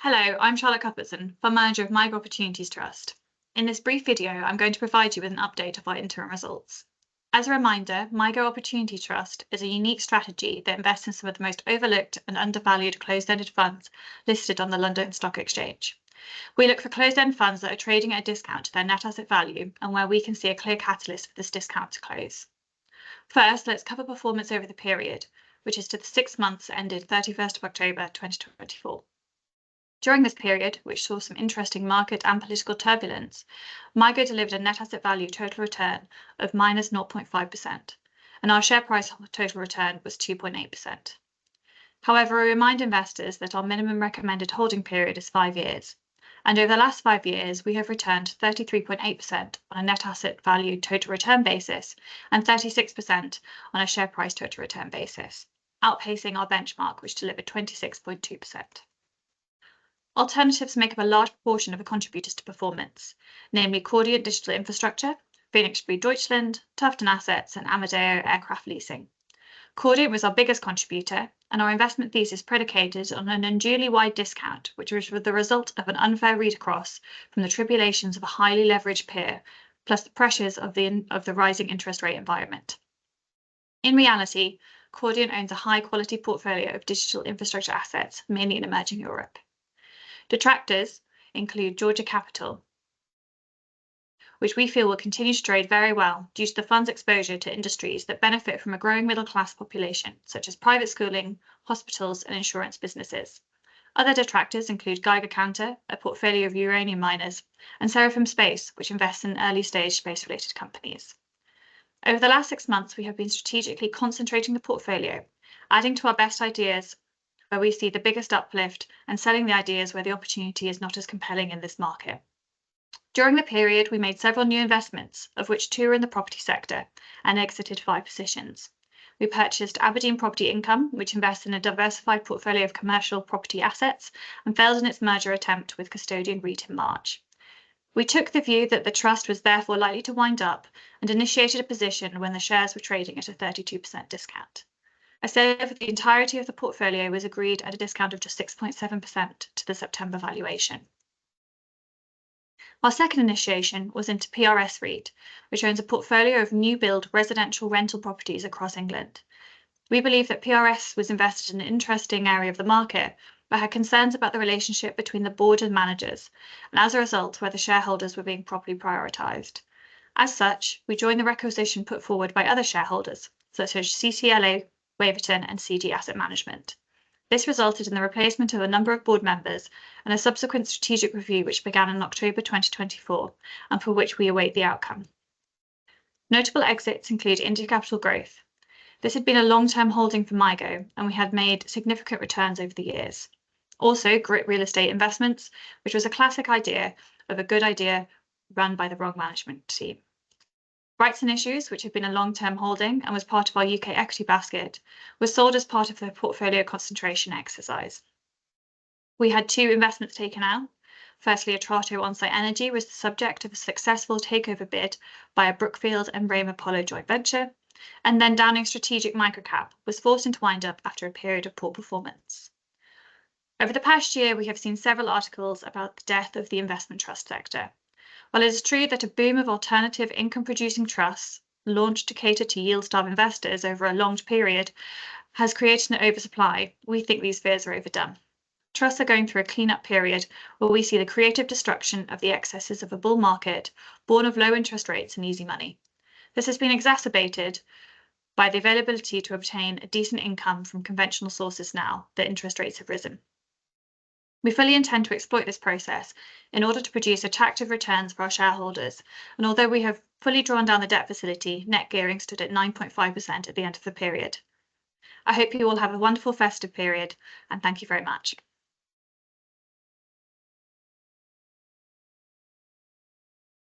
Hello, I'm Charlotte Cuthbertson, Fund Manager of MIGO Opportunities Trust. In this brief video, I'm going to provide you with an update of our interim results. As a reminder, MIGO Opportunities Trust is a unique strategy that invests in some of the most overlooked and undervalued closed-ended funds listed on the London Stock Exchange. We look for closed-end funds that are trading at a discount to their net asset value and where we can see a clear catalyst for this discount to close. First, let's cover performance over the period, which is to the 6 months ended 31st of October 2024. During this period, which saw some interesting market and political turbulence, MIGO delivered a net asset value total return of minus 0.5%, and our share price total return was 2.8%. However, we remind investors that our minimum recommended holding period is 5 years, and over the last 5 years, we have returned 33.8% on a net asset value total return basis and 36% on a share price total return basis, outpacing our benchmark, which delivered 26.2%. Alternatives make up a large proportion of the contributors to performance, namely Cordiant Digital Infrastructure, Phoenix Free Deutschland, Tufton Assets, and Amadeo Aircraft Leasing. Cordiant was our biggest contributor, and our investment thesis predicated on an unduly wide discount, which was the result of an unfair read across from the tribulations of a highly leveraged peer, plus the pressures of the rising interest rate environment. In reality, Cordiant owns a high-quality portfolio of digital infrastructure assets, mainly in emerging Europe. Detractors include Georgia Capital, which we feel will continue to trade very well due to the fund's exposure to industries that benefit from a growing middle-class population, such as private schooling, hospitals, and insurance businesses. Other detractors include Geiger Counter, a portfolio of uranium miners, and Seraphim Space, which invests in early-stage space-related companies. Over the last 6 months, we have been strategically concentrating the portfolio, adding to our best ideas where we see the biggest uplift and selling the ideas where the opportunity is not as compelling in this market. During the period, we made several new investments, of which 2 are in the property sector, and exited 5 positions. We purchased Aberdeen Property Income, which invests in a diversified portfolio of commercial property assets and failed in its merger attempt with Custodian REIT in March. We took the view that the trust was therefore likely to wind up and initiated a position when the shares were trading at a 32% discount. A sale of the entirety of the portfolio was agreed at a discount of just 6.7% to the September valuation. Our second initiation was into PRS REIT, which owns a portfolio of new-build residential rental properties across England. We believe that PRS was invested in an interesting area of the market, but had concerns about the relationship between the board and managers, and as a result, whether shareholders were being properly prioritised. As such, we joined the requisition put forward by other shareholders, such as CCLA, Waverton, and CG Asset Management. This resulted in the replacement of a number of board members and a subsequent strategic review which began in October 2024 and for which we await the outcome. Notable exits include Intercapital Growth. This had been a long-term holding for MIGO and we had made significant returns over the years. Also, Grit Real Estate Investments, which was a classic idea of a good idea run by the wrong management team. Rights and Issues, which had been a long-term holding and was part of our UK equity basket, was sold as part of the portfolio concentration exercise. We had 2 investments taken out. Firstly, Atrato On-Site Energy was the subject of a successful takeover bid by a Brookfield and Rame Apollo joint venture, and then Downing Strategic Microcap was forced into wind-up after a period of poor performance. Over the past year, we have seen several articles about the death of the investment trust sector. While it is true that a boom of alternative income-producing trusts, launched to cater to yield-starved investors over a long period, has created an oversupply, we think these fears are overdone. Trusts are going through a clean-up period where we see the creative destruction of the excesses of a bull market born of low interest rates and easy money. This has been exacerbated by the availability to obtain a decent income from conventional sources now that interest rates have risen. We fully intend to exploit this process in order to produce attractive returns for our shareholders, and although we have fully drawn down the debt facility, net gearing stood at 9.5% at the end of the period. I hope you all have a wonderful festive period, and thank you very much.